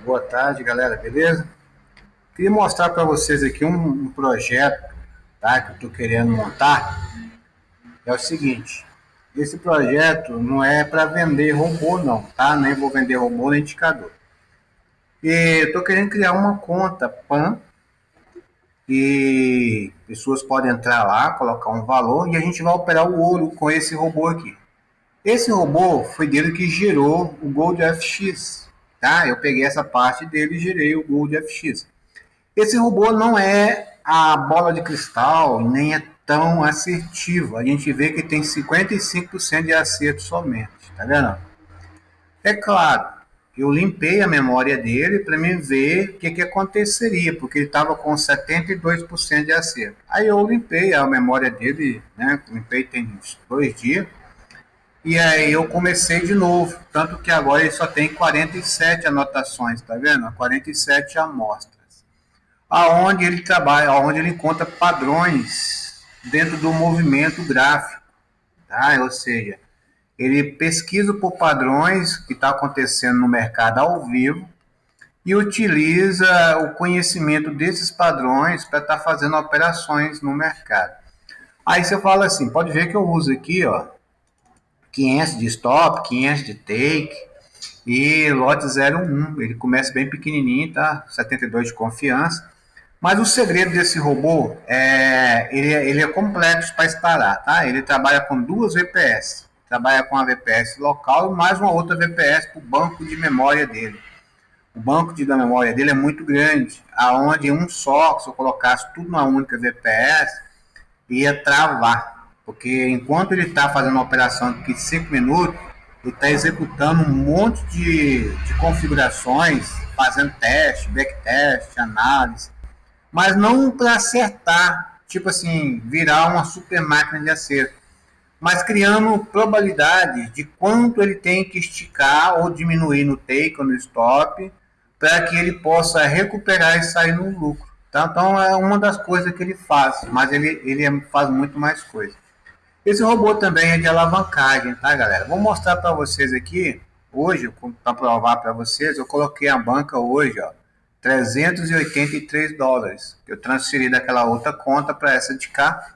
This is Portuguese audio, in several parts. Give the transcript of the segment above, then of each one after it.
Boa tarde, galera, beleza? Queria mostrar para vocês aqui um projeto, tá, que eu estou querendo montar. É o seguinte, esse projeto não é para vender robô não, tá? Nem vou vender robô nem indicador. E eu estou querendo criar uma conta PAN e pessoas podem entrar lá, colocar um valor e a gente vai operar o ouro com esse robô aqui. Esse robô foi dele que gerou o Gold FX, tá? Eu peguei essa parte dele e gerei o Gold FX. Esse robô não é a bola de cristal, nem é tão assertivo. A gente vê que tem 55% de acerto somente, tá vendo? É claro, eu limpei a memória dele para me ver o que aconteceria, porque ele estava com 72% de acerto. Aí eu limpei a memória dele, né? Limpei tem uns 2 dias. E aí eu comecei de novo, tanto que agora ele só tem 47 anotações, tá vendo? 47 amostras aonde ele trabalha, aonde ele encontra padrões dentro do movimento gráfico, tá? Ou seja, ele pesquisa por padrões que está acontecendo no mercado ao vivo e utiliza o conhecimento desses padrões para estar fazendo operações no mercado. Aí você fala assim, pode ver que eu uso aqui, ó, 500 de stop, 500 de take e lote 01. Ele começa bem pequenininho, tá? 72 de confiança. Mas o segredo desse robô ele é complexo para instalar, tá? Ele trabalha com duas VPS. Trabalha com a VPS local e mais uma outra VPS para o banco de memória dele. O banco da memória dele é muito grande, aonde um só, se eu colocasse tudo numa única VPS, ia travar. Porque enquanto ele está fazendo uma operação de 5 minutos, ele está executando um monte de configurações, fazendo teste, backtest, análise, mas não para acertar, tipo assim, virar uma super máquina de acerto, mas criando probabilidade de quanto ele tem que esticar ou diminuir no take ou no stop para que ele possa recuperar e sair no lucro. Tá? Então é uma das coisas que ele faz, mas ele faz muito mais coisa. Esse robô também é de alavancagem, tá, galera? Vou mostrar para vocês aqui hoje, para provar para vocês, eu coloquei a banca hoje, ó, US$ 383. Eu transferi daquela outra conta para essa de cá,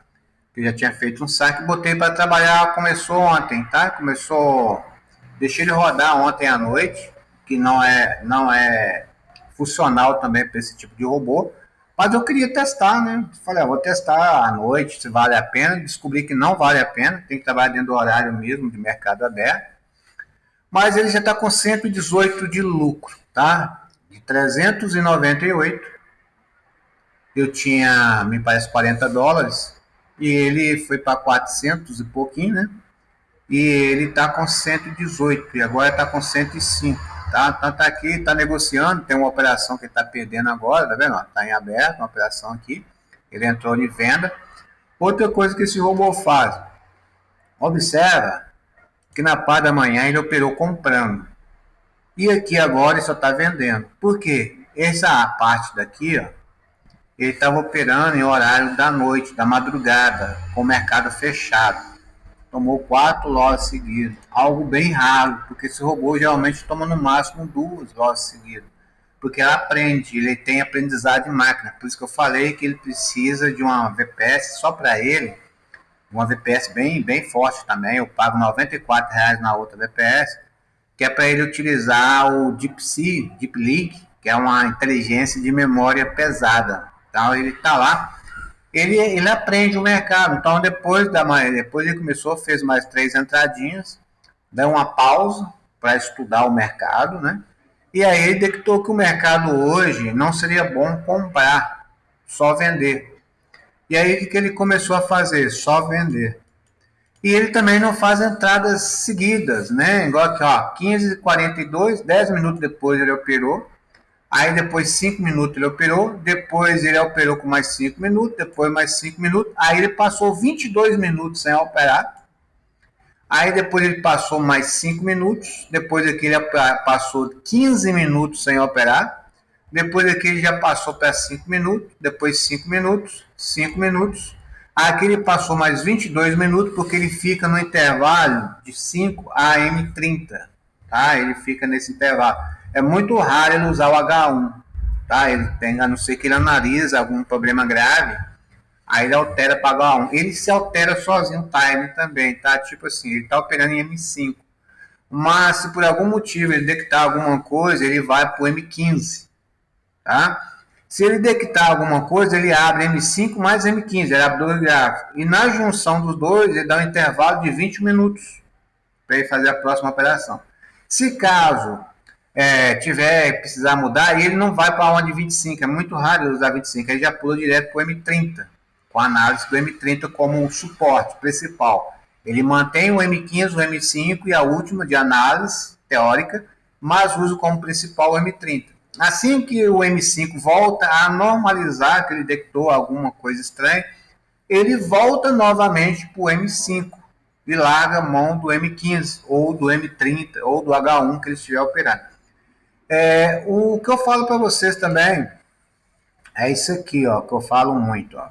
que eu já tinha feito um saque, botei para trabalhar, começou ontem, tá? Começou, deixei ele rodar ontem à noite, que não é funcional também para esse tipo de robô, mas eu queria testar, né? Falei, vou testar à noite se vale a pena. Descobri que não vale a pena, tem que trabalhar dentro do horário mesmo de mercado aberto. Mas ele já está com 118 de lucro, tá? De 398, eu tinha, me parece, US$ 40, e ele foi para 400 e pouquinho, né? E ele está com 118 e agora está com 105. Tá? Então tá aqui, está negociando, tem uma operação que ele está perdendo agora, tá vendo? Está em aberto, uma operação aqui. Ele entrou em venda. Outra coisa que esse robô faz, observa que na parte da manhã ele operou comprando. E aqui agora ele só está vendendo. Por quê? Essa parte daqui, ó, ele estava operando em horário da noite, da madrugada, com o mercado fechado. Tomou 4 lojas seguidas, algo bem raro, porque esse robô geralmente toma no máximo 2 lojas seguidas, porque ela aprende, ele tem aprendizado de máquina, por isso que eu falei que ele precisa de uma VPS só para ele, uma VPS bem forte também. Eu pago R$ 94 na outra VPS, que é para ele utilizar o DeepSeek, Deep Link, que é uma inteligência de memória pesada. Então ele está lá, ele aprende o mercado. Então depois ele começou, fez mais 3 entradinhas, deu uma pausa para estudar o mercado, né? E aí ele detectou que o mercado hoje não seria bom comprar, só vender. E aí o que ele começou a fazer? Só vender. E ele também não faz entradas seguidas, né? Igual aqui, ó, 15h42, 10 minutos depois ele operou. Aí depois 5 minutos ele operou, depois ele operou com mais 5 minutos, depois mais 5 minutos, aí ele passou 22 minutos sem operar, aí depois ele passou mais 5 minutos, depois aqui ele passou 15 minutos sem operar, depois aqui ele já passou para 5 minutos, depois 5 minutos, 5 minutos, aqui ele passou mais 22 minutos, porque ele fica no intervalo de 5 a M30. tá? Ele fica nesse intervalo. É muito raro ele usar o H1, tá? Ele tem, a não ser que ele analisa algum problema grave, aí ele altera para H1. Ele se altera sozinho o time também, tá? Tipo assim, ele tá operando em M5. Mas se por algum motivo ele detectar alguma coisa, ele vai para o M15, tá? Se ele detectar alguma coisa, ele abre M5 mais M15, ele abre dois gráficos. E na junção dos dois, ele dá um intervalo de 20 minutos para ele fazer a próxima operação. Se caso tiver precisar mudar, ele não vai para onde 25, é muito raro ele usar 25, ele já pula direto para o M30, com a análise do M30 como um suporte principal. Ele mantém o M15, o M5 e a última de análise teórica, mas usa como principal o M30. Assim que o M5 volta a normalizar, que ele detectou alguma coisa estranha, ele volta novamente para o M5 e larga a mão do M15, ou do M30, ou do H1 que ele estiver operando. O que eu falo para vocês também é isso aqui, ó, que eu falo muito. Ó.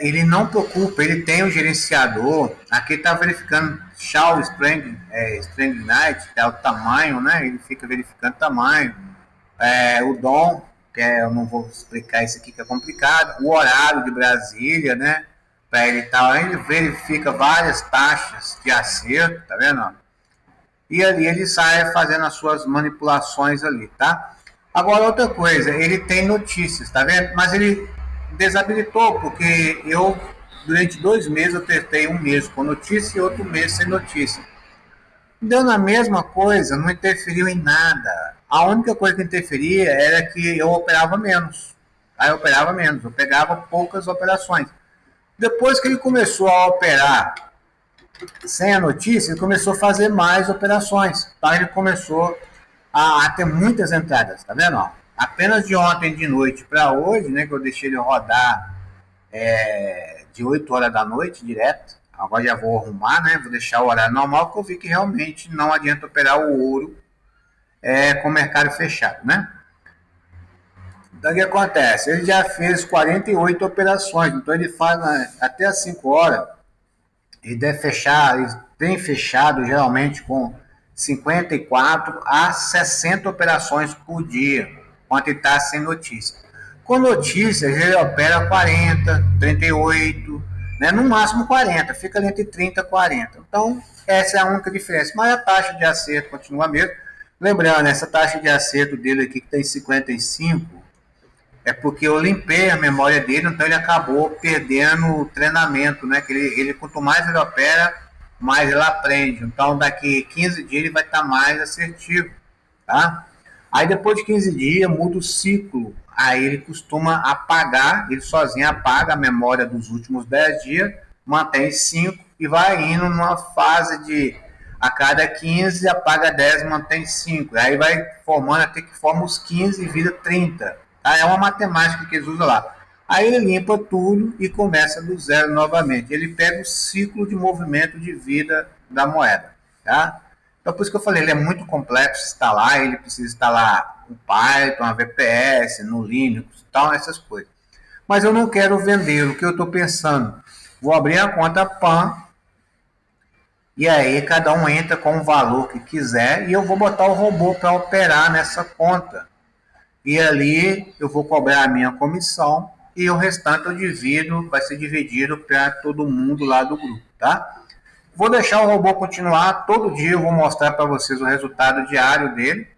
Ele não preocupa, ele tem um gerenciador, aqui está verificando Shaw Strength Night, que é o tamanho, né? Ele fica verificando o tamanho. O DOM, eu não vou explicar isso aqui que é complicado, o horário de Brasília, né? Para ele estar, ele verifica várias taxas de acerto, tá vendo? Ó? E ali ele sai fazendo as suas manipulações ali, tá? Agora outra coisa, ele tem notícias, tá vendo? Mas ele desabilitou, porque eu, durante 2 meses, eu testei um mês com notícia e outro mês sem notícia. Deu na mesma coisa, não interferiu em nada. A única coisa que interferia era que eu operava menos. Aí eu operava menos, eu pegava poucas operações. Depois que ele começou a operar sem a notícia, ele começou a fazer mais operações. Então ele começou a ter muitas entradas, tá vendo? Ó? Apenas de ontem de noite para hoje, né, que eu deixei ele rodar de 8 horas da noite direto. Agora já vou arrumar, né? Vou deixar o horário normal, porque eu vi que realmente não adianta operar o ouro com o mercado fechado, né? Então o que acontece? Ele já fez 48 operações, então ele faz até as 5 horas. Ele deve fechar, ele tem fechado geralmente com 54 a 60 operações por dia, quando ele está sem notícia. Com notícias, ele opera 40, 38, né? No máximo 40, fica ali entre 30 e 40. Então, essa é a única diferença. Mas a taxa de acerto continua a mesma. Lembrando, essa taxa de acerto dele aqui, que tem 55, é porque eu limpei a memória dele, então ele acabou perdendo o treinamento, né? Que ele quanto mais ele opera, mais ele aprende. Então, daqui 15 dias ele vai estar mais assertivo, tá? Aí depois de 15 dias muda o ciclo. Aí ele costuma apagar, ele sozinho apaga a memória dos últimos 10 dias, mantém 5 e vai indo numa fase de a cada 15 apaga 10, mantém 5. Aí vai formando até que forma os 15 e vira 30. Tá? É uma matemática que eles usam lá. Aí ele limpa tudo e começa do zero novamente. Ele pega o ciclo de movimento de vida da moeda, tá? Então, por isso que eu falei, ele é muito complexo instalar, ele precisa instalar um Python, uma VPS, no Linux, tal, essas coisas. Mas eu não quero vendê-lo, o que eu estou pensando? Vou abrir a conta PAN, e aí cada um entra com o valor que quiser, e eu vou botar o robô para operar nessa conta. E ali eu vou cobrar a minha comissão, e o restante eu divido, vai ser dividido para todo mundo lá do grupo, tá? Vou deixar o robô continuar, todo dia eu vou mostrar para vocês o resultado diário dele.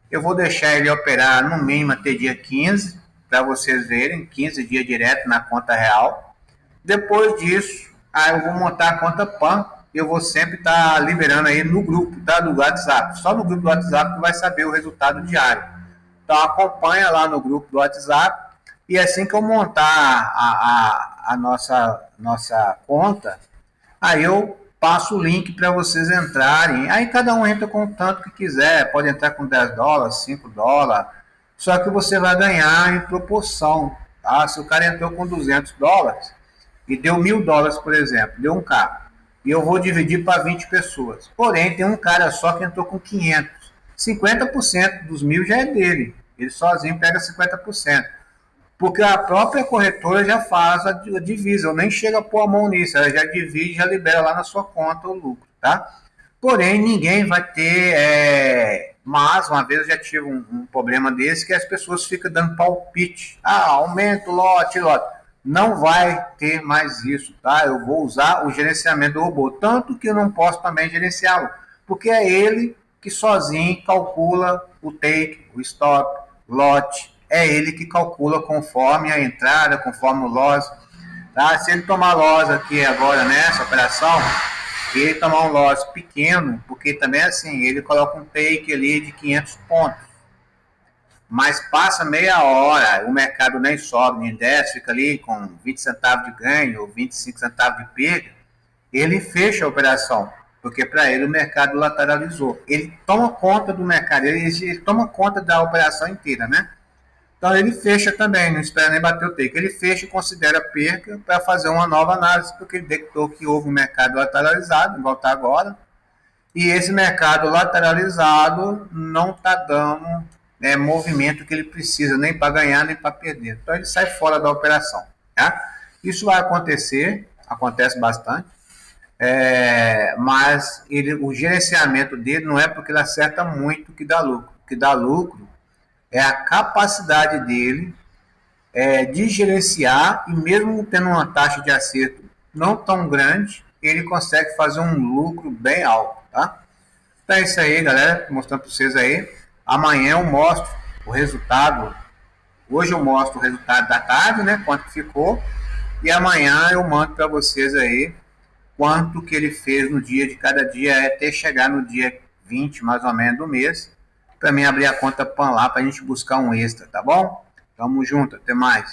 Eu vou deixar ele operar no mínimo até dia 15, para vocês verem, 15 dias direto na conta real. Depois disso, aí eu vou montar a conta PAN, e eu vou sempre estar liberando aí no grupo, tá, do WhatsApp. Só no grupo do WhatsApp que vai saber o resultado diário. Então acompanha lá no grupo do WhatsApp, e assim que eu montar a nossa conta, aí eu passo o link para vocês entrarem. Aí cada um entra com o tanto que quiser. Pode entrar com 10 dólares, 5 dólares. Só que você vai ganhar em proporção. Tá? Se o cara entrou com 200 dólares e deu 1.000 dólares, por exemplo, deu um carro. E eu vou dividir para 20 pessoas. Porém, tem um cara só que entrou com 500. 50% dos 1.000 já é dele. Ele sozinho pega 50%. Porque a própria corretora já faz a divisa, eu nem chega a pôr a mão nisso, ela já divide, já libera lá na sua conta o lucro, tá? Porém, ninguém vai ter. Mas, uma vez eu já tive um problema desse que as pessoas ficam dando palpite. Ah, aumenta o lote, lote. Não vai ter mais isso, tá? Eu vou usar o gerenciamento do robô. Tanto que eu não posso também gerenciá-lo, porque é ele que sozinho calcula o take, o stop, lote. É ele que calcula conforme a entrada, conforme o loss. Tá? Se ele tomar loss aqui agora nessa operação, ele tomar um loss pequeno, porque também assim, ele coloca um take ali de 500 pontos, mas passa meia hora, o mercado nem sobe, nem desce, fica ali com 20 centavos de ganho ou 25 centavos de perda, ele fecha a operação, porque para ele o mercado lateralizou. Ele toma conta do mercado, ele toma conta da operação inteira, né? Então ele fecha também, não espera nem bater o take. Ele fecha e considera perca para fazer uma nova análise, porque ele detectou que houve um mercado lateralizado, igual está agora, e esse mercado lateralizado não está dando movimento que ele precisa, nem para ganhar, nem para perder. Então ele sai fora da operação. Tá? Isso vai acontecer, acontece bastante, mas o gerenciamento dele não é porque ele acerta muito que dá lucro. O que dá lucro é a capacidade dele de gerenciar, e mesmo tendo uma taxa de acerto não tão grande, ele consegue fazer um lucro bem alto, tá? Então é isso aí, galera, mostrando para vocês aí. Amanhã eu mostro o resultado. Hoje eu mostro o resultado da tarde, né? Quanto ficou. E amanhã eu mando para vocês aí quanto que ele fez no dia de cada dia, até chegar no dia 20, mais ou menos, do mês, para mim abrir a conta PAN lá, para a gente buscar um extra, tá bom? Tamo junto, até mais.